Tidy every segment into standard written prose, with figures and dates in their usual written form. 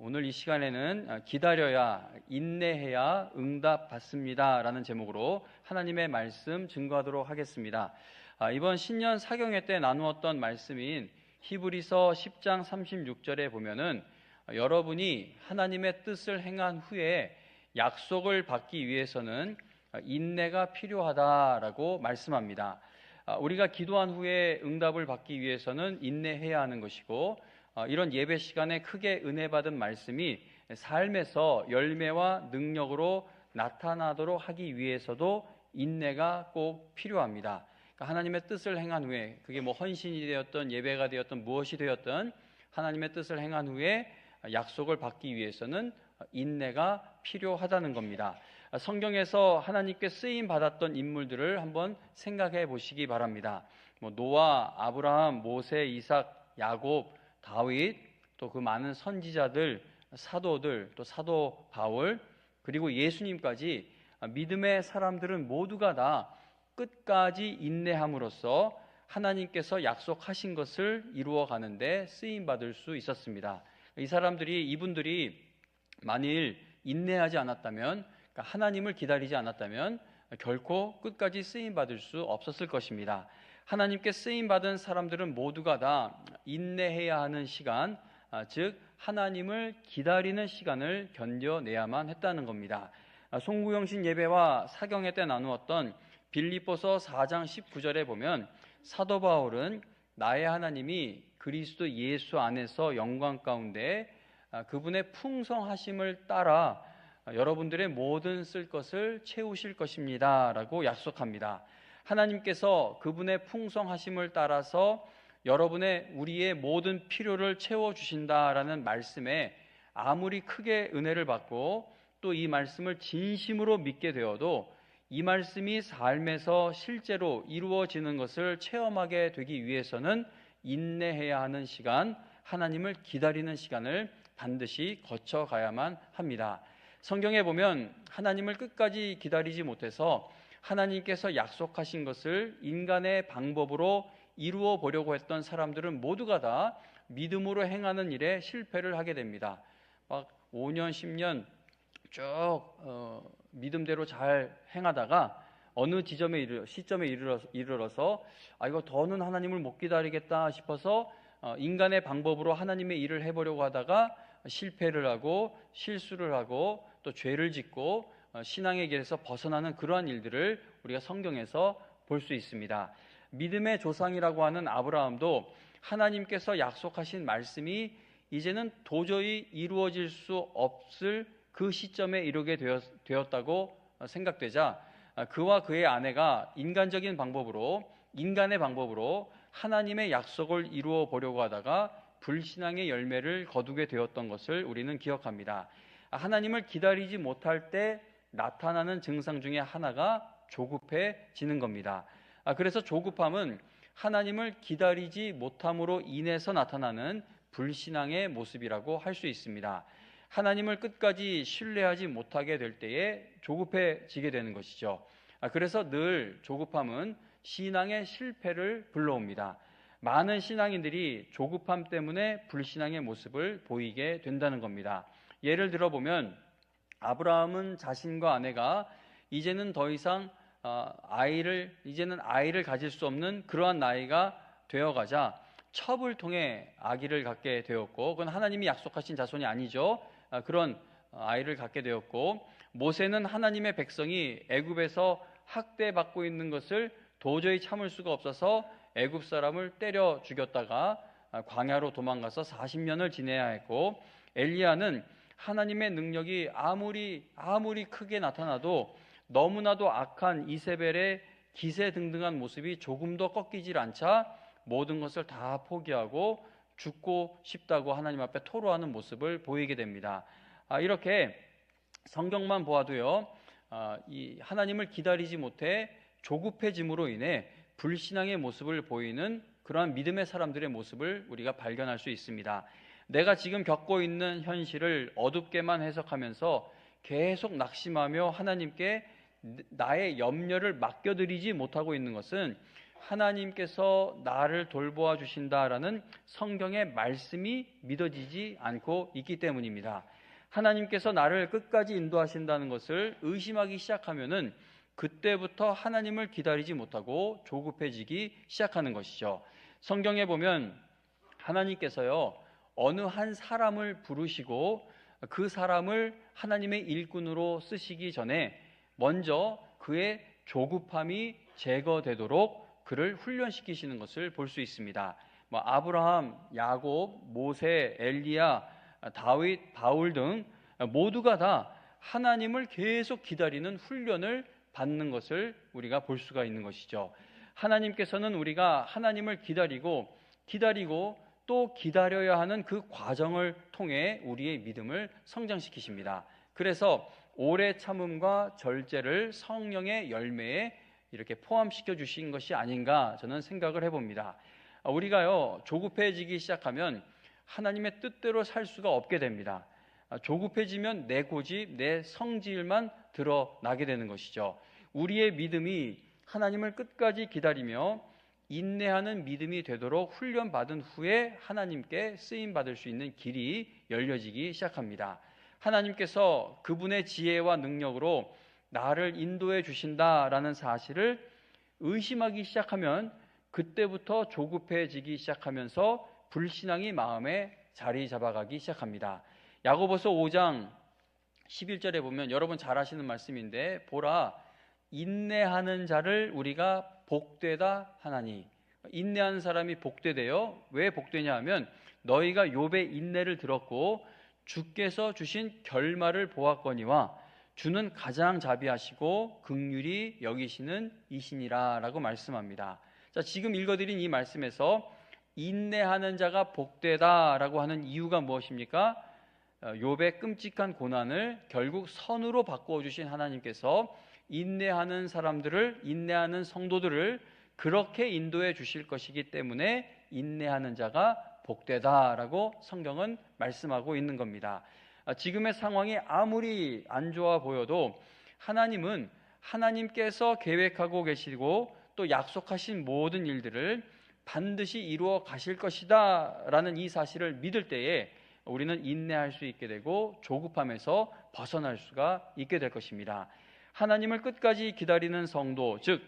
오늘 이 시간에는 기다려야, 인내해야 응답 받습니다 라는 제목으로 하나님의 말씀 증거하도록 하겠습니다. 이번 신년 사경회 때 나누었던 말씀인 히브리서 10장 36절에 보면은 여러분이 하나님의 뜻을 행한 후에 약속을 받기 위해서는 인내가 필요하다라고 말씀합니다. 우리가 기도한 후에 응답을 받기 위해서는 인내해야 하는 것이고, 이런 예배 시간에 크게 은혜 받은 말씀이 삶에서 열매와 능력으로 나타나도록 하기 위해서도 인내가 꼭 필요합니다. 그러니까 하나님의 뜻을 행한 후에, 그게 뭐 헌신이 되었던 예배가 되었던 무엇이 되었던 하나님의 뜻을 행한 후에 약속을 받기 위해서는 인내가 필요하다는 겁니다. 성경에서 하나님께 쓰임 받았던 인물들을 한번 생각해 보시기 바랍니다. 노아, 아브라함, 모세, 이삭, 야곱, 다윗, 또 그 많은 선지자들, 사도들, 또 사도 바울, 그리고 예수님까지 믿음의 사람들은 모두가 다 끝까지 인내함으로써 하나님께서 약속하신 것을 이루어 가는데 쓰임 받을 수 있었습니다. 이분들이 만일 인내하지 않았다면, 그러니까 하나님을 기다리지 않았다면 결코 끝까지 쓰임 받을 수 없었을 것입니다. 하나님께 쓰임 받은 사람들은 모두가 다 인내해야 하는 시간, 즉 하나님을 기다리는 시간을 견뎌내야만 했다는 겁니다. 송구영신 예배와 사경회 때 나누었던 빌립보서 4장 19절에 보면 사도 바울은 나의 하나님이 그리스도 예수 안에서 영광 가운데 그분의 풍성하심을 따라 여러분들의 모든 쓸 것을 채우실 것입니다 라고 약속합니다. 하나님께서 그분의 풍성하심을 따라서 우리의 모든 필요를 채워주신다라는 말씀에 아무리 크게 은혜를 받고 또 이 말씀을 진심으로 믿게 되어도 이 말씀이 삶에서 실제로 이루어지는 것을 체험하게 되기 위해서는 인내해야 하는 시간, 하나님을 기다리는 시간을 반드시 거쳐가야만 합니다. 성경에 보면 하나님을 끝까지 기다리지 못해서 하나님께서 약속하신 것을 인간의 방법으로 이루어 보려고 했던 사람들은 모두가 다 믿음으로 행하는 일에 실패를 하게 됩니다. 막 5년, 10년 쭉 믿음대로 잘 행하다가 어느 시점에 이르러서 이거 더는 하나님을 못 기다리겠다 싶어서 인간의 방법으로 하나님의 일을 해보려고 하다가 실패를 하고 실수를 하고 또 죄를 짓고 신앙의 길에서 벗어나는 그러한 일들을 우리가 성경에서 볼 수 있습니다. 믿음의 조상이라고 하는 아브라함도 하나님께서 약속하신 말씀이 이제는 도저히 이루어질 수 없을 그 시점에 이르게 되었다고 생각되자 그와 그의 아내가 인간의 방법으로 하나님의 약속을 이루어 보려고 하다가 불신앙의 열매를 거두게 되었던 것을 우리는 기억합니다. 하나님을 기다리지 못할 때 나타나는 증상 중에 하나가 조급해지는 겁니다. 그래서 조급함은 하나님을 기다리지 못함으로 인해서 나타나는 불신앙의 모습이라고 할 수 있습니다. 하나님을 끝까지 신뢰하지 못하게 될 때에 조급해지게 되는 것이죠. 그래서 늘 조급함은 신앙의 실패를 불러옵니다. 많은 신앙인들이 조급함 때문에 불신앙의 모습을 보이게 된다는 겁니다. 예를 들어보면 아브라함은 자신과 아내가 이제는 더 이상 아이를 가질 수 없는 그러한 나이가 되어가자 첩을 통해 아기를 갖게 되었고, 그건 하나님이 약속하신 자손이 아니죠. 그런 아이를 갖게 되었고, 모세는 하나님의 백성이 애굽에서 학대받고 있는 것을 도저히 참을 수가 없어서 애굽 사람을 때려 죽였다가 광야로 도망가서 40년을 지내야 했고, 엘리야는 하나님의 능력이 아무리 크게 나타나도 너무나도 악한 이세벨의 기세등등한 모습이 조금도 꺾이질 않자 모든 것을 다 포기하고 죽고 싶다고 하나님 앞에 토로하는 모습을 보이게 됩니다. 이렇게 성경만 보아도요, 이 하나님을 기다리지 못해 조급해짐으로 인해 불신앙의 모습을 보이는 그러한 믿음의 사람들의 모습을 우리가 발견할 수 있습니다. 내가 지금 겪고 있는 현실을 어둡게만 해석하면서 계속 낙심하며 하나님께 나의 염려를 맡겨드리지 못하고 있는 것은 하나님께서 나를 돌보아 주신다라는 성경의 말씀이 믿어지지 않고 있기 때문입니다. 하나님께서 나를 끝까지 인도하신다는 것을 의심하기 시작하면은 그때부터 하나님을 기다리지 못하고 조급해지기 시작하는 것이죠. 성경에 보면 하나님께서요, 어느 한 사람을 부르시고 그 사람을 하나님의 일꾼으로 쓰시기 전에 먼저 그의 조급함이 제거되도록 그를 훈련시키시는 것을 볼 수 있습니다. 아브라함, 야곱, 모세, 엘리야, 다윗, 바울 등 모두가 다 하나님을 계속 기다리는 훈련을 받는 것을 우리가 볼 수가 있는 것이죠. 하나님께서는 우리가 하나님을 기다리고 또 기다려야 하는 그 과정을 통해 우리의 믿음을 성장시키십니다. 그래서 오래 참음과 절제를 성령의 열매에 이렇게 포함시켜 주신 것이 아닌가 저는 생각을 해봅니다. 우리가요, 조급해지기 시작하면 하나님의 뜻대로 살 수가 없게 됩니다. 조급해지면 내 고집, 내 성질만 드러나게 되는 것이죠. 우리의 믿음이 하나님을 끝까지 기다리며 인내하는 믿음이 되도록 훈련받은 후에 하나님께 쓰임받을 수 있는 길이 열려지기 시작합니다. 하나님께서 그분의 지혜와 능력으로 나를 인도해 주신다라는 사실을 의심하기 시작하면 그때부터 조급해지기 시작하면서 불신앙이 마음에 자리 잡아가기 시작합니다. 야고보서 5장 11절에 보면 여러분 잘 아시는 말씀인데, 보라 인내하는 자를 우리가 복되다 하나니. 인내하는 사람이 복되대요. 왜 복되냐 하면 너희가 욥의 인내를 들었고 주께서 주신 결말을 보았거니와 주는 가장 자비하시고 긍휼히 여기시는 이시니라 라고 말씀합니다. 자, 지금 읽어드린 이 말씀에서 인내하는 자가 복되다라고 하는 이유가 무엇입니까? 욥의 끔찍한 고난을 결국 선으로 바꾸어 주신 하나님께서 인내하는 사람들을, 인내하는 성도들을 그렇게 인도해 주실 것이기 때문에 인내하는 자가 복되다라고 성경은 말씀하고 있는 겁니다. 지금의 상황이 아무리 안 좋아 보여도 하나님은 하나님께서 계획하고 계시고 또 약속하신 모든 일들을 반드시 이루어 가실 것이다 라는 이 사실을 믿을 때에 우리는 인내할 수 있게 되고 조급함에서 벗어날 수가 있게 될 것입니다. 하나님을 끝까지 기다리는 성도, 즉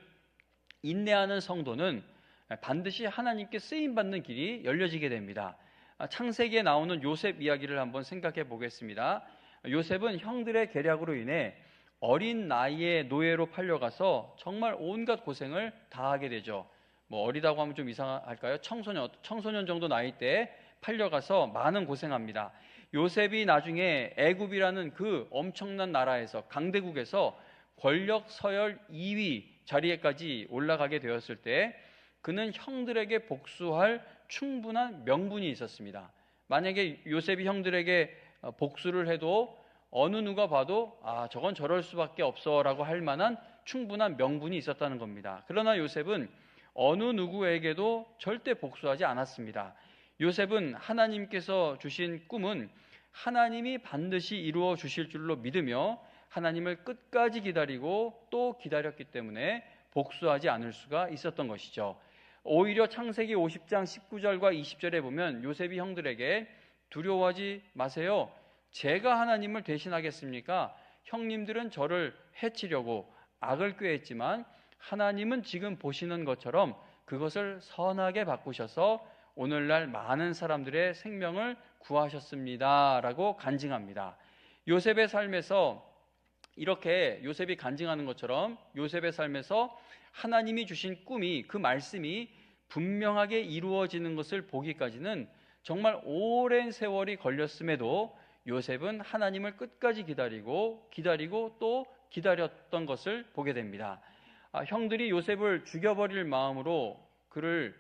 인내하는 성도는 반드시 하나님께 쓰임받는 길이 열려지게 됩니다. 창세기에 나오는 요셉 이야기를 한번 생각해 보겠습니다. 요셉은 형들의 계략으로 인해 어린 나이에 노예로 팔려가서 정말 온갖 고생을 다 하게 되죠. 어리다고 하면 좀 이상할까요? 청소년 정도 나이 때 팔려가서 많은 고생합니다. 요셉이 나중에 애굽이라는 그 엄청난 나라에서, 강대국에서 권력 서열 2위 자리에까지 올라가게 되었을 때 그는 형들에게 복수할 충분한 명분이 있었습니다. 만약에 요셉이 형들에게 복수를 해도 어느 누가 봐도 저건 저럴 수밖에 없어 라고 할 만한 충분한 명분이 있었다는 겁니다. 그러나 요셉은 어느 누구에게도 절대 복수하지 않았습니다. 요셉은 하나님께서 주신 꿈은 하나님이 반드시 이루어 주실 줄로 믿으며 하나님을 끝까지 기다리고 또 기다렸기 때문에 복수하지 않을 수가 있었던 것이죠. 오히려 창세기 50장 19절과 20절에 보면 요셉이 형들에게 두려워하지 마세요. 제가 하나님을 대신하겠습니까? 형님들은 저를 해치려고 악을 꾀했지만 하나님은 지금 보시는 것처럼 그것을 선하게 바꾸셔서 오늘날 많은 사람들의 생명을 구하셨습니다 라고 간증합니다. 요셉의 삶에서 이렇게 요셉이 간증하는 것처럼 요셉의 삶에서 하나님이 주신 꿈이, 그 말씀이 분명하게 이루어지는 것을 보기까지는 정말 오랜 세월이 걸렸음에도 요셉은 하나님을 끝까지 기다리고 또 기다렸던 것을 보게 됩니다. 형들이 요셉을 죽여버릴 마음으로 그를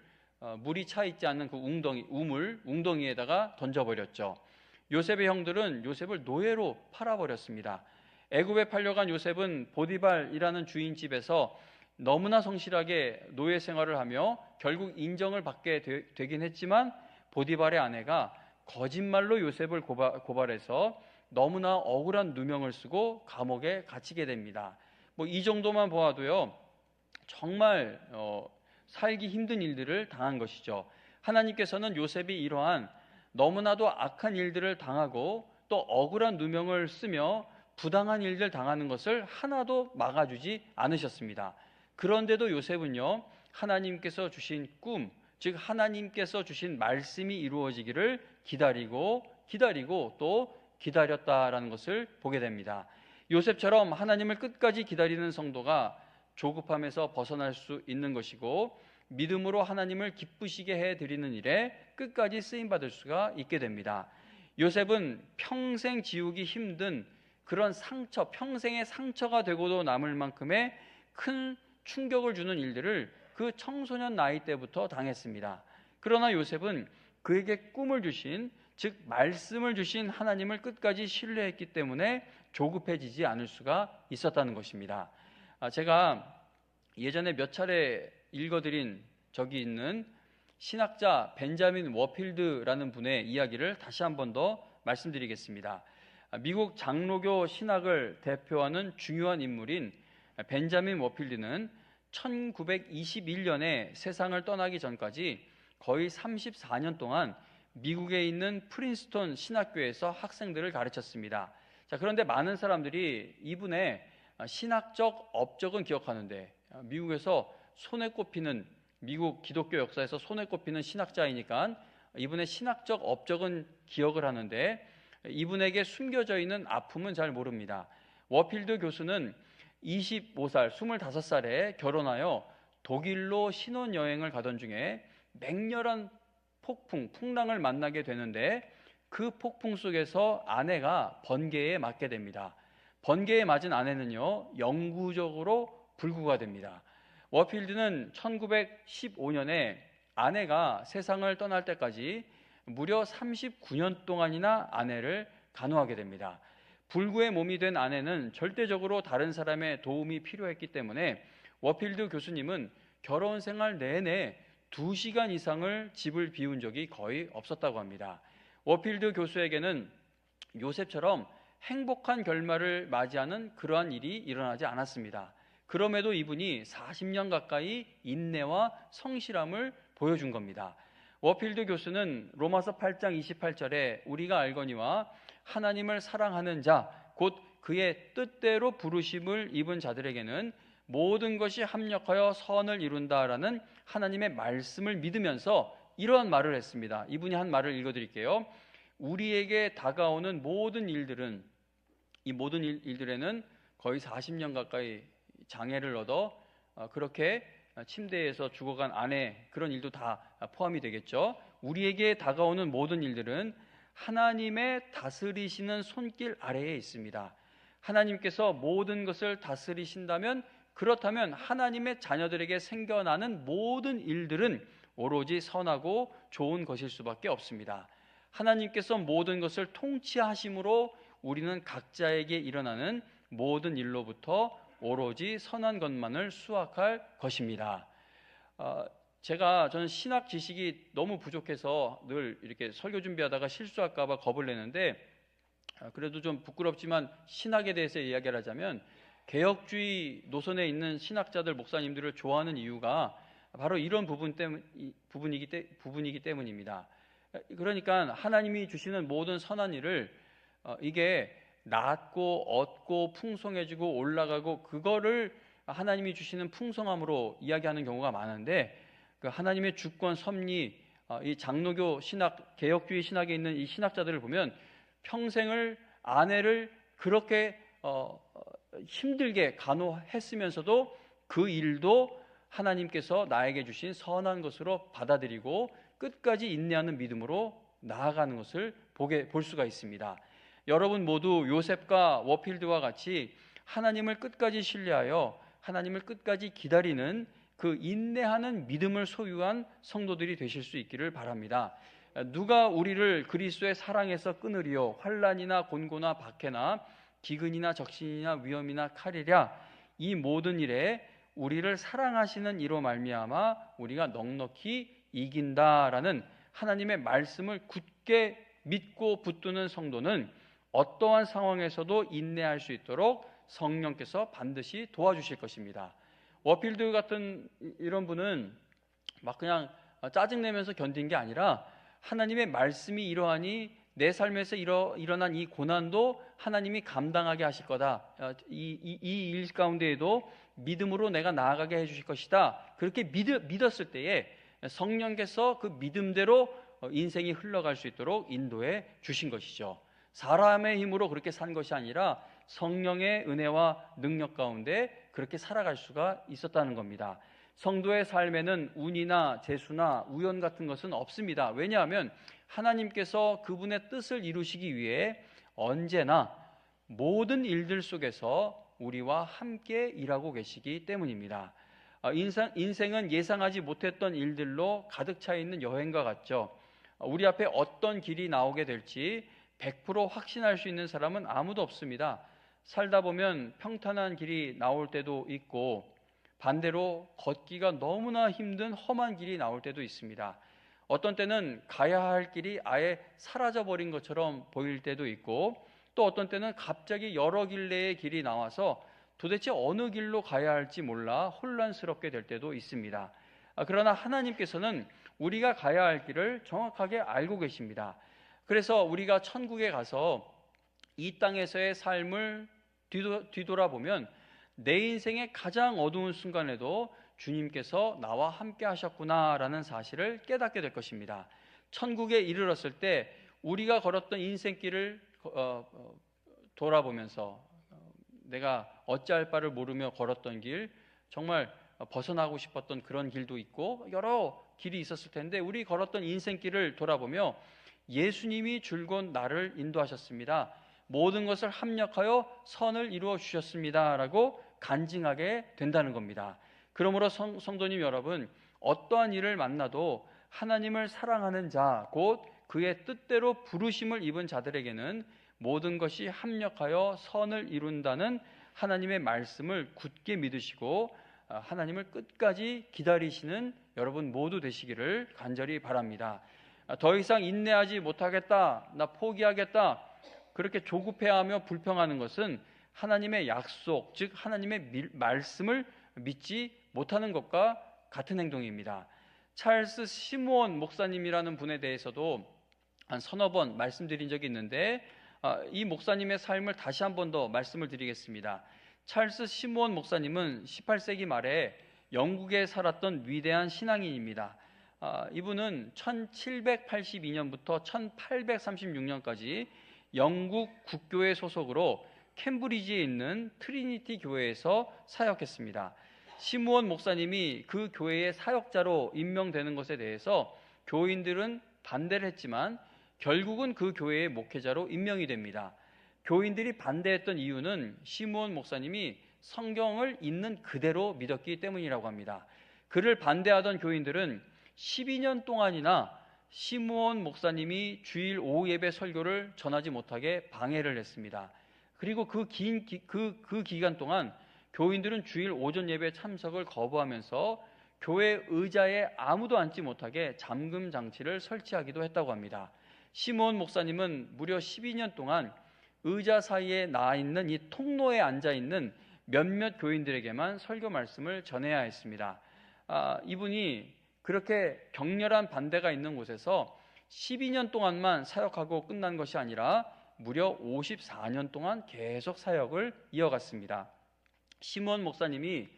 물이 차 있지 않는 그 웅덩이에다가 던져버렸죠. 요셉의 형들은 요셉을 노예로 팔아버렸습니다. 애굽에 팔려간 요셉은 보디발이라는 주인 집에서 너무나 성실하게 노예 생활을 하며 결국 인정을 받게 되긴 했지만 보디발의 아내가 거짓말로 요셉을 고발해서 너무나 억울한 누명을 쓰고 감옥에 갇히게 됩니다. 이 정도만 보아도요, 정말 살기 힘든 일들을 당한 것이죠. 하나님께서는 요셉이 이러한 너무나도 악한 일들을 당하고 또 억울한 누명을 쓰며 부당한 일들 당하는 것을 하나도 막아주지 않으셨습니다. 그런데도 요셉은요, 하나님께서 주신 꿈, 즉 하나님께서 주신 말씀이 이루어지기를 기다리고 또 기다렸다라는 것을 보게 됩니다. 요셉처럼 하나님을 끝까지 기다리는 성도가 조급함에서 벗어날 수 있는 것이고 믿음으로 하나님을 기쁘시게 해드리는 일에 끝까지 쓰임받을 수가 있게 됩니다. 요셉은 평생 지우기 힘든 그런 상처, 평생의 상처가 되고도 남을 만큼의 큰 충격을 주는 일들을 그 청소년 나이 때부터 당했습니다. 그러나 요셉은 그에게 꿈을 주신, 즉 말씀을 주신 하나님을 끝까지 신뢰했기 때문에 조급해지지 않을 수가 있었다는 것입니다. 제가 예전에 몇 차례 읽어드린 적이 있는 신학자 벤자민 워필드라는 분의 이야기를 다시 한 번 더 말씀드리겠습니다. 미국 장로교 신학을 대표하는 중요한 인물인 벤자민 워필드는 1921년에 세상을 떠나기 전까지 거의 34년 동안 미국에 있는 프린스턴 신학교에서 학생들을 가르쳤습니다. 그런데 많은 사람들이 이분의 신학적 업적은 기억하는데 미국에서 손에 꼽히는, 미국 기독교 역사에서 손에 꼽히는 신학자이니까 이분의 신학적 업적은 기억을 하는데 이분에게 숨겨져 있는 아픔은 잘 모릅니다. 워필드 교수는 25살, 25살에 결혼하여 독일로 신혼여행을 가던 중에 맹렬한 풍랑을 만나게 되는데 그 폭풍 속에서 아내가 번개에 맞게 됩니다. 번개에 맞은 아내는요, 영구적으로 불구가 됩니다. 워필드는 1915년에 아내가 세상을 떠날 때까지 무려 39년 동안이나 아내를 간호하게 됩니다. 불구의 몸이 된 아내는 절대적으로 다른 사람의 도움이 필요했기 때문에 워필드 교수님은 결혼 생활 내내 2시간 이상을 집을 비운 적이 거의 없었다고 합니다. 워필드 교수에게는 요셉처럼 행복한 결말을 맞이하는 그러한 일이 일어나지 않았습니다. 그럼에도 이분이 40년 가까이 인내와 성실함을 보여준 겁니다. 워필드 교수는 로마서 8장 28절에 우리가 알거니와 하나님을 사랑하는 자, 곧 그의 뜻대로 부르심을 입은 자들에게는 모든 것이 합력하여 선을 이룬다라는 하나님의 말씀을 믿으면서 이러한 말을 했습니다. 이분이 한 말을 읽어드릴게요. 우리에게 다가오는 모든 일들은, 이 모든 일들에는 거의 40년 가까이 장애를 얻어 그렇게 침대에서 죽어간 아내, 그런 일도 다 포함이 되겠죠. 우리에게 다가오는 모든 일들은 하나님의 다스리시는 손길 아래에 있습니다. 하나님께서 모든 것을 다스리신다면, 그렇다면 하나님의 자녀들에게 생겨나는 모든 일들은 오로지 선하고 좋은 것일 수밖에 없습니다. 하나님께서 모든 것을 통치하심으로 우리는 각자에게 일어나는 모든 일로부터 오로지 선한 것만을 수확할 것입니다. 저는 신학 지식이 너무 부족해서 늘 이렇게 설교 준비하다가 실수할까 봐 겁을 내는데, 그래도 좀 부끄럽지만 신학에 대해서 이야기를 하자면 개혁주의 노선에 있는 신학자들, 목사님들을 좋아하는 이유가 바로 이런 부분이기 때문입니다. 그러니까 하나님이 주시는 모든 선한 일을 이게 낳고 얻고 풍성해지고 올라가고 그거를 하나님이 주시는 풍성함으로 이야기하는 경우가 많은데, 그 하나님의 주권 섭리, 이 장로교 신학, 개혁주의 신학에 있는 이 신학자들을 보면 평생을 아내를 그렇게 힘들게 간호했으면서도 그 일도 하나님께서 나에게 주신 선한 것으로 받아들이고 끝까지 인내하는 믿음으로 나아가는 것을 볼 수가 있습니다. 여러분 모두 요셉과 워필드와 같이 하나님을 끝까지 신뢰하여 하나님을 끝까지 기다리는 그 인내하는 믿음을 소유한 성도들이 되실 수 있기를 바랍니다. 누가 우리를 그리스도의 사랑에서 끊으리요? 환난이나 곤고나 박해나 기근이나 적신이나 위험이나 칼이랴. 이 모든 일에 우리를 사랑하시는 이로 말미암아 우리가 넉넉히 이긴다라는 하나님의 말씀을 굳게 믿고 붙드는 성도는 어떠한 상황에서도 인내할 수 있도록 성령께서 반드시 도와주실 것입니다. 워필드 같은 이런 분은 막 그냥 짜증내면서 견딘 게 아니라 하나님의 말씀이 이러하니 내 삶에서 일어난 이 고난도 하나님이 감당하게 하실 거다. 이 일 가운데에도 믿음으로 내가 나아가게 해주실 것이다. 그렇게 믿었을 때에 성령께서 그 믿음대로 인생이 흘러갈 수 있도록 인도해 주신 것이죠. 사람의 힘으로 그렇게 산 것이 아니라 성령의 은혜와 능력 가운데 그렇게 살아갈 수가 있었다는 겁니다. 성도의 삶에는 운이나 재수나 우연 같은 것은 없습니다. 왜냐하면 하나님께서 그분의 뜻을 이루시기 위해 언제나 모든 일들 속에서 우리와 함께 일하고 계시기 때문입니다. 인생은 예상하지 못했던 일들로 가득 차 있는 여행과 같죠. 우리 앞에 어떤 길이 나오게 될지 100% 확신할 수 있는 사람은 아무도 없습니다. 살다 보면 평탄한 길이 나올 때도 있고 반대로 걷기가 너무나 힘든 험한 길이 나올 때도 있습니다. 어떤 때는 가야 할 길이 아예 사라져버린 것처럼 보일 때도 있고 또 어떤 때는 갑자기 여러 길래의 길이 나와서 도대체 어느 길로 가야 할지 몰라 혼란스럽게 될 때도 있습니다. 그러나 하나님께서는 우리가 가야 할 길을 정확하게 알고 계십니다. 그래서 우리가 천국에 가서 이 땅에서의 삶을 뒤돌아보면 내 인생의 가장 어두운 순간에도 주님께서 나와 함께 하셨구나라는 사실을 깨닫게 될 것입니다. 천국에 이르렀을 때 우리가 걸었던 인생길을 돌아보면서 내가 어찌할 바를 모르며 걸었던 길, 정말 벗어나고 싶었던 그런 길도 있고 여러 길이 있었을 텐데 우리 걸었던 인생길을 돌아보며 예수님이 줄곧 나를 인도하셨습니다. 모든 것을 합력하여 선을 이루어 주셨습니다 라고 간증하게 된다는 겁니다. 그러므로 성도님 여러분, 어떠한 일을 만나도 하나님을 사랑하는 자, 곧 그의 뜻대로 부르심을 입은 자들에게는 모든 것이 합력하여 선을 이룬다는 하나님의 말씀을 굳게 믿으시고 하나님을 끝까지 기다리시는 여러분 모두 되시기를 간절히 바랍니다. 더 이상 인내하지 못하겠다, 나 포기하겠다, 그렇게 조급해하며 불평하는 것은 하나님의 약속, 즉 하나님의 말씀을 믿지 못하는 것과 같은 행동입니다. 찰스 시므온 목사님이라는 분에 대해서도 한 서너 번 말씀드린 적이 있는데 이 목사님의 삶을 다시 한 번 더 말씀을 드리겠습니다. 찰스 시므온 목사님은 18세기 말에 영국에 살았던 위대한 신앙인입니다. 이분은 1782년부터 1836년까지 영국 국교회 소속으로 캠브리지에 있는 트리니티 교회에서 사역했습니다. 시므온 목사님이 그 교회의 사역자로 임명되는 것에 대해서 교인들은 반대를 했지만 결국은 그 교회의 목회자로 임명이 됩니다. 교인들이 반대했던 이유는 시므온 목사님이 성경을 있는 그대로 믿었기 때문이라고 합니다. 그를 반대하던 교인들은 12년 동안이나 시므온 목사님이 주일 오후 예배 설교를 전하지 못하게 방해를 했습니다. 그리고 그 기간 동안 교인들은 주일 오전 예배 참석을 거부하면서 교회 의자에 아무도 앉지 못하게 잠금 장치를 설치하기도 했다고 합니다. 시므온 목사님은 무려 12년 동안 의자 사이에 나와 있는 이 통로에 앉아 있는 몇몇 교인들에게만 설교 말씀을 전해야 했습니다. 이분이 그렇게 격렬한 반대가 있는 곳에서 12년 동안만 사역하고 끝난 것이 아니라 무려 54년 동안 계속 사역을 이어갔습니다. 시므온 목사님이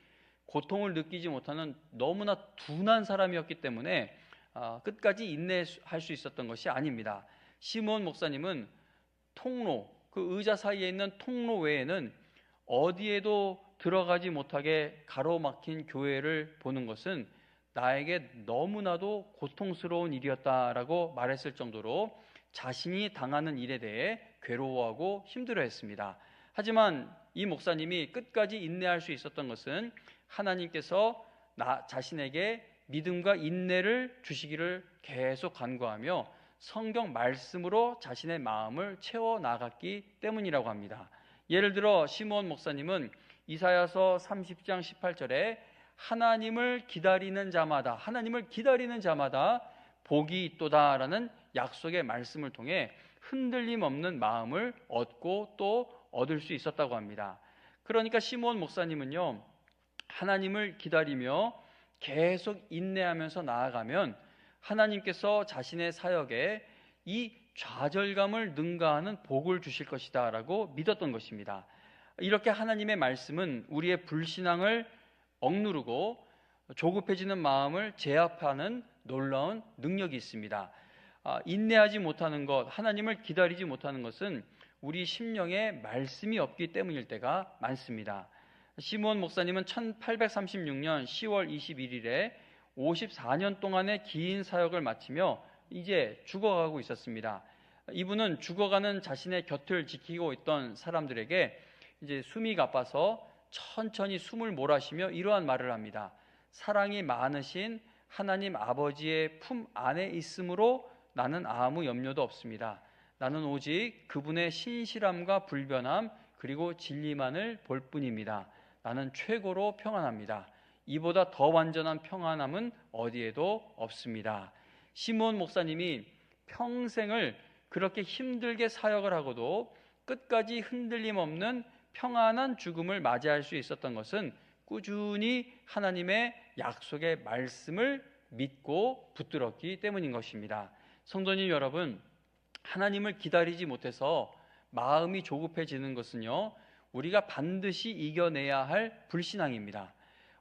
고통을 느끼지 못하는 너무나 둔한 사람이었기 때문에 끝까지 인내할 수 있었던 것이 아닙니다. 시므온 목사님은 통로, 그 의자 사이에 있는 통로 외에는 어디에도 들어가지 못하게 가로막힌 교회를 보는 것은 나에게 너무나도 고통스러운 일이었다라고 말했을 정도로 자신이 당하는 일에 대해 괴로워하고 힘들어했습니다. 하지만 이 목사님이 끝까지 인내할 수 있었던 것은 하나님께서 자신에게 믿음과 인내를 주시기를 계속 간구하며 성경 말씀으로 자신의 마음을 채워 나갔기 때문이라고 합니다. 예를 들어 시므온 목사님은 이사야서 30장 18절에 하나님을 기다리는 자마다 복이 있도다라는 약속의 말씀을 통해 흔들림 없는 마음을 얻고 또 얻을 수 있었다고 합니다. 그러니까 시므온 목사님은요, 하나님을 기다리며 계속 인내하면서 나아가면 하나님께서 자신의 사역에 이 좌절감을 능가하는 복을 주실 것이다 라고 믿었던 것입니다. 이렇게 하나님의 말씀은 우리의 불신앙을 억누르고 조급해지는 마음을 제압하는 놀라운 능력이 있습니다. 인내하지 못하는 것, 하나님을 기다리지 못하는 것은 우리 심령에 말씀이 없기 때문일 때가 많습니다. 시므온 목사님은 1836년 10월 21일에 54년 동안의 긴 사역을 마치며 이제 죽어가고 있었습니다. 이분은 죽어가는 자신의 곁을 지키고 있던 사람들에게 이제 숨이 가빠서 천천히 숨을 몰아쉬며 이러한 말을 합니다. 사랑이 많으신 하나님 아버지의 품 안에 있으므로 나는 아무 염려도 없습니다. 나는 오직 그분의 신실함과 불변함 그리고 진리만을 볼 뿐입니다. 나는 최고로 평안합니다. 이보다 더 완전한 평안함은 어디에도 없습니다. 시므온 목사님이 평생을 그렇게 힘들게 사역을 하고도 끝까지 흔들림 없는 평안한 죽음을 맞이할 수 있었던 것은 꾸준히 하나님의 약속의 말씀을 믿고 붙들었기 때문인 것입니다. 성도님 여러분, 하나님을 기다리지 못해서 마음이 조급해지는 것은요, 우리가 반드시 이겨내야 할 불신앙입니다.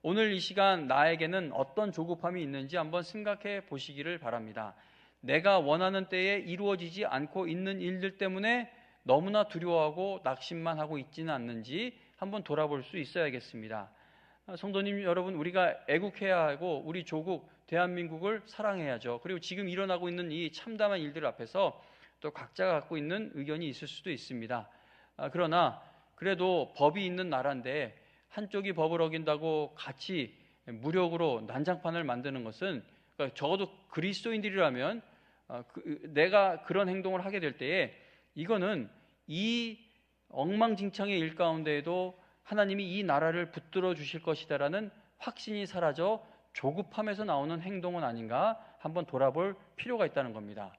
오늘 이 시간 나에게는 어떤 조급함이 있는지 한번 생각해 보시기를 바랍니다. 내가 원하는 때에 이루어지지 않고 있는 일들 때문에 너무나 두려워하고 낙심만 하고 있지는 않는지 한번 돌아볼 수 있어야겠습니다. 성도님 여러분, 우리가 애국해야 하고 우리 조국 대한민국을 사랑해야죠. 그리고 지금 일어나고 있는 이 참담한 일들 앞에서 또 각자가 갖고 있는 의견이 있을 수도 있습니다. 그러나 그래도 법이 있는 나라인데 한쪽이 법을 어긴다고 같이 무력으로 난장판을 만드는 것은, 그러니까 적어도 그리스도인들이라면 내가 그런 행동을 하게 될 때에 이거는 이 엉망진창의 일 가운데에도 하나님이 이 나라를 붙들어 주실 것이다라는 확신이 사라져 조급함에서 나오는 행동은 아닌가 한번 돌아볼 필요가 있다는 겁니다.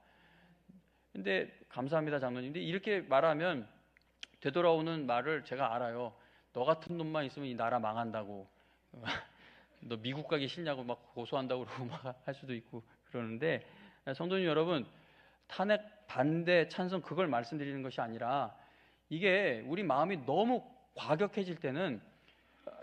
근데 감사합니다 장로님. 근데 이렇게 말하면 되돌아오는 말을 제가 알아요. 너 같은 놈만 있으면 이 나라 망한다고. 너 미국 가기 싫냐고 막 고소한다고 그러고 막 할 수도 있고 그러는데, 성도님 여러분, 탄핵 반대 찬성 그걸 말씀드리는 것이 아니라 이게 우리 마음이 너무 과격해질 때는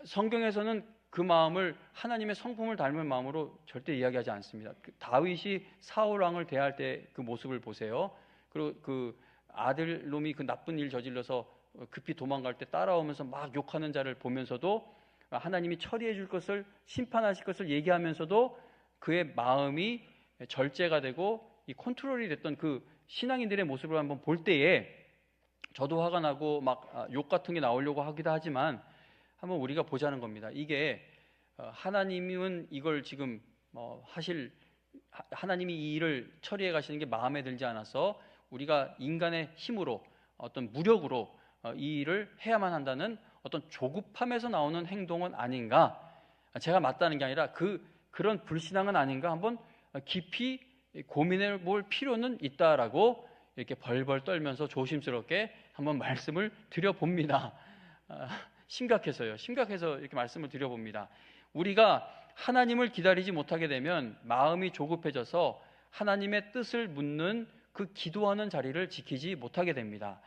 성경에서는 그 마음을 하나님의 성품을 닮은 마음으로 절대 이야기하지 않습니다. 다윗이 사울 왕을 대할 때 그 모습을 보세요. 그리고 그 아들놈이 그 나쁜 일 저질러서 급히 도망갈 때 따라오면서 막 욕하는 자를 보면서도 하나님이 처리해 줄 것을, 심판하실 것을 얘기하면서도 그의 마음이 절제가 되고 이 컨트롤이 됐던 그 신앙인들의 모습을 한번 볼 때에 저도 화가 나고 막 욕 같은 게 나오려고 하기도 하지만 한번 우리가 보자는 겁니다. 이게 하나님은 이걸 지금 하나님이 이 일을 처리해 가시는 게 마음에 들지 않아서 우리가 인간의 힘으로 어떤 무력으로 이 일을 해야만 한다는 어떤 조급함에서 나오는 행동은 아닌가? 제가 맞다는 게 아니라 그런 불신앙은 아닌가? 한번 깊이 고민해 볼 필요는 있다라고 이렇게 벌벌 떨면서 조심스럽게 한번 말씀을 드려봅니다. 심각해서요. 심각해서 이렇게 말씀을 드려봅니다. 우리가 하나님을 기다리지 못하게 되면 마음이 조급해져서 하나님의 뜻을 묻는 그 기도하는 자리를 지키지 못하게 됩니다.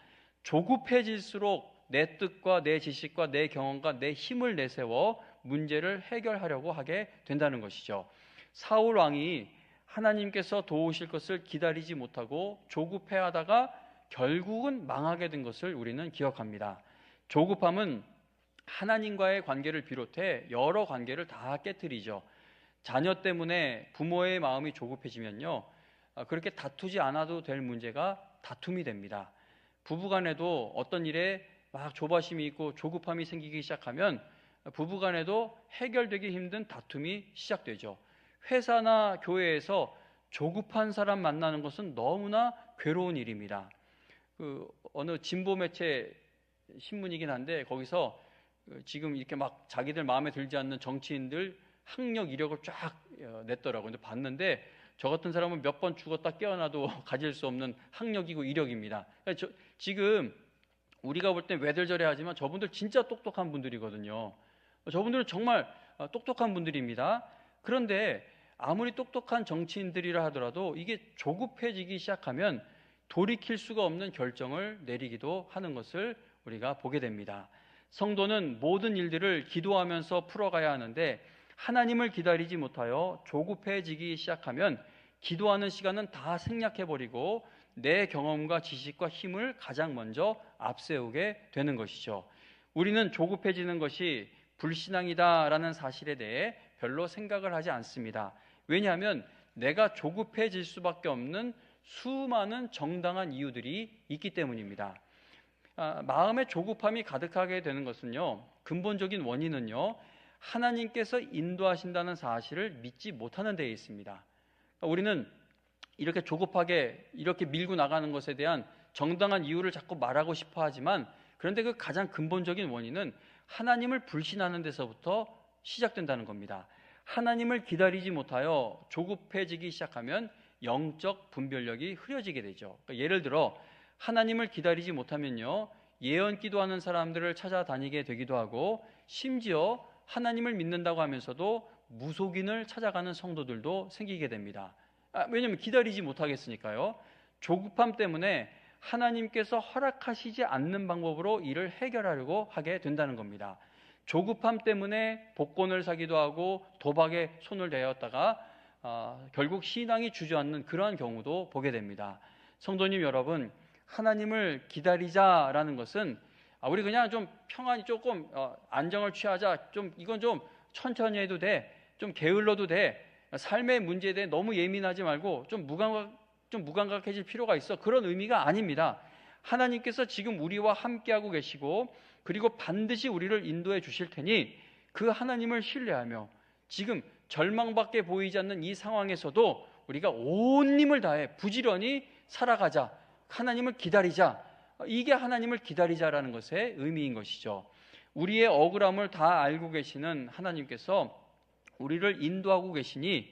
조급해질수록 내 뜻과 내 지식과 내 경험과 내 힘을 내세워 문제를 해결하려고 하게 된다는 것이죠. 사울 왕이 하나님께서 도우실 것을 기다리지 못하고 조급해하다가 결국은 망하게 된 것을 우리는 기억합니다. 조급함은 하나님과의 관계를 비롯해 여러 관계를 다 깨트리죠. 자녀 때문에 부모의 마음이 조급해지면요, 그렇게 다투지 않아도 될 문제가 다툼이 됩니다. 부부간에도 어떤 일에 막 조바심이 있고 조급함이 생기기 시작하면 부부간에도 해결되기 힘든 다툼이 시작되죠. 회사나 교회에서 조급한 사람 만나는 것은 너무나 괴로운 일입니다. 어느 진보 매체 신문이긴 한데 거기서 지금 이렇게 막 자기들 마음에 들지 않는 정치인들 학력 이력을 쫙 냈더라고요. 근데 봤는데 저 같은 사람은 몇 번 죽었다 깨어나도 가질 수 없는 학력이고 이력입니다. 지금 우리가 볼 땐 외들저래 하지만 저분들 진짜 똑똑한 분들이거든요. 저분들은 정말 똑똑한 분들입니다. 그런데 아무리 똑똑한 정치인들이라 하더라도 이게 조급해지기 시작하면 돌이킬 수가 없는 결정을 내리기도 하는 것을 우리가 보게 됩니다. 성도는 모든 일들을 기도하면서 풀어가야 하는데 하나님을 기다리지 못하여 조급해지기 시작하면 기도하는 시간은 다 생략해버리고 내 경험과 지식과 힘을 가장 먼저 앞세우게 되는 것이죠. 우리는 조급해지는 것이 불신앙이다라는 사실에 대해 별로 생각을 하지 않습니다. 왜냐하면 내가 조급해질 수밖에 없는 수많은 정당한 이유들이 있기 때문입니다. 마음의 조급함이 가득하게 되는 것은요, 근본적인 원인은요, 하나님께서 인도하신다는 사실을 믿지 못하는 데에 있습니다. 우리는 이렇게 조급하게 이렇게 밀고 나가는 것에 대한 정당한 이유를 자꾸 말하고 싶어 하지만, 그런데 그 가장 근본적인 원인은 하나님을 불신하는 데서부터 시작된다는 겁니다. 하나님을 기다리지 못하여 조급해지기 시작하면 영적 분별력이 흐려지게 되죠. 그러니까 예를 들어 하나님을 기다리지 못하면요, 예언 기도하는 사람들을 찾아다니게 되기도 하고, 심지어 하나님을 믿는다고 하면서도 무속인을 찾아가는 성도들도 생기게 됩니다. 왜냐하면 기다리지 못하겠으니까요. 조급함 때문에 하나님께서 허락하시지 않는 방법으로 일을 해결하려고 하게 된다는 겁니다. 조급함 때문에 복권을 사기도 하고 도박에 손을 대었다가 결국 신앙이 주저앉는 그러한 경우도 보게 됩니다. 성도님 여러분, 하나님을 기다리자라는 것은 우리 그냥 좀 평안히 조금 안정을 취하자, 이건 좀 천천히 해도 돼, 좀 게을러도 돼, 삶의 문제에 대해 너무 예민하지 말고 좀 무감각해질 필요가 있어, 그런 의미가 아닙니다. 하나님께서 지금 우리와 함께하고 계시고 그리고 반드시 우리를 인도해 주실 테니 그 하나님을 신뢰하며 지금 절망밖에 보이지 않는 이 상황에서도 우리가 온 힘을 다해 부지런히 살아가자, 하나님을 기다리자, 이게 하나님을 기다리자라는 것의 의미인 것이죠. 우리의 억울함을 다 알고 계시는 하나님께서 우리를 인도하고 계시니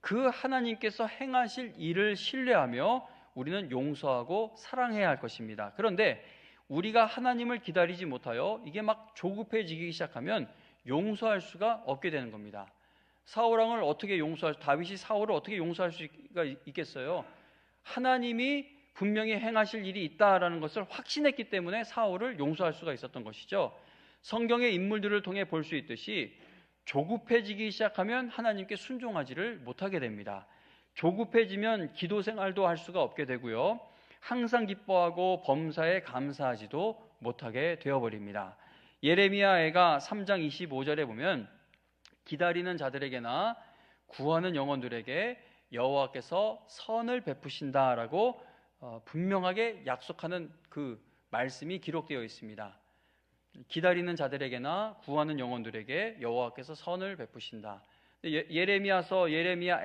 그 하나님께서 행하실 일을 신뢰하며 우리는 용서하고 사랑해야 할 것입니다. 그런데 우리가 하나님을 기다리지 못하여 이게 막 조급해지기 시작하면 용서할 수가 없게 되는 겁니다. 다윗이 사울을 어떻게 용서할 수가 있겠어요? 하나님이 분명히 행하실 일이 있다라는 것을 확신했기 때문에 사울을 용서할 수가 있었던 것이죠. 성경의 인물들을 통해 볼 수 있듯이 조급해지기 시작하면 하나님께 순종하지를 못하게 됩니다. 조급해지면 기도 생활도 할 수가 없게 되고요, 항상 기뻐하고 범사에 감사하지도 못하게 되어버립니다. 예레미야 애가 3장 25절에 보면 기다리는 자들에게나 구하는 영혼들에게 여호와께서 선을 베푸신다라고 분명하게 약속하는 그 말씀이 기록되어 있습니다. 기다리는 자들에게나 구하는 영혼들에게 여호와께서 선을 베푸신다. 예레미야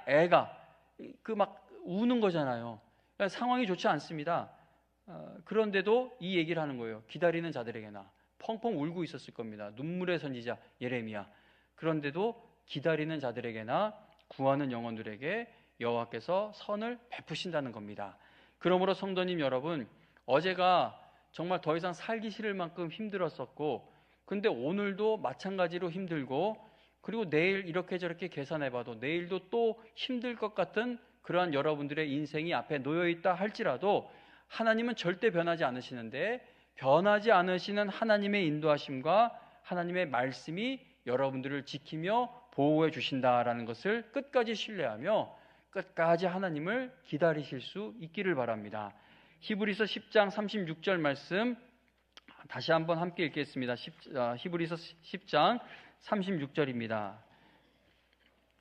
애가 그 막 우는 거잖아요. 상황이 좋지 않습니다. 그런데도 이 얘기를 하는 거예요. 기다리는 자들에게나. 펑펑 울고 있었을 겁니다. 눈물의 선지자 예레미야. 그런데도 기다리는 자들에게나 구하는 영혼들에게 여호와께서 선을 베푸신다는 겁니다. 그러므로 성도님 여러분, 어제가 정말 더 이상 살기 싫을 만큼 힘들었었고, 근데 오늘도 마찬가지로 힘들고, 그리고 내일 이렇게 저렇게 계산해봐도 내일도 또 힘들 것 같은 그러한 여러분들의 인생이 앞에 놓여있다 할지라도 하나님은 절대 변하지 않으시는데, 변하지 않으시는 하나님의 인도하심과 하나님의 말씀이 여러분들을 지키며 보호해 주신다라는 것을 끝까지 신뢰하며 끝까지 하나님을 기다리실 수 있기를 바랍니다. 히브리서 10장 36절 말씀 다시 한번 함께 읽겠습니다. 히브리서 10장 36절입니다.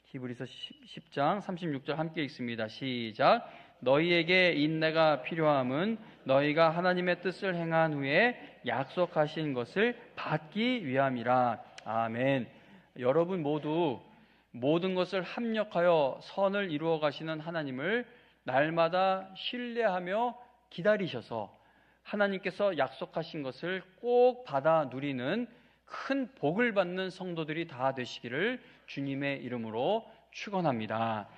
히브리서 10장 36절 함께 읽습니다. 시작. 너희에게 인내가 필요함은 너희가 하나님의 뜻을 행한 후에 약속하신 것을 받기 위함이라. 아멘. 여러분 모두 모든 것을 합력하여 선을 이루어 가시는 하나님을 날마다 신뢰하며 기다리셔서 하나님께서 약속하신 것을 꼭 받아 누리는 큰 복을 받는 성도들이 다 되시기를 주님의 이름으로 축원합니다.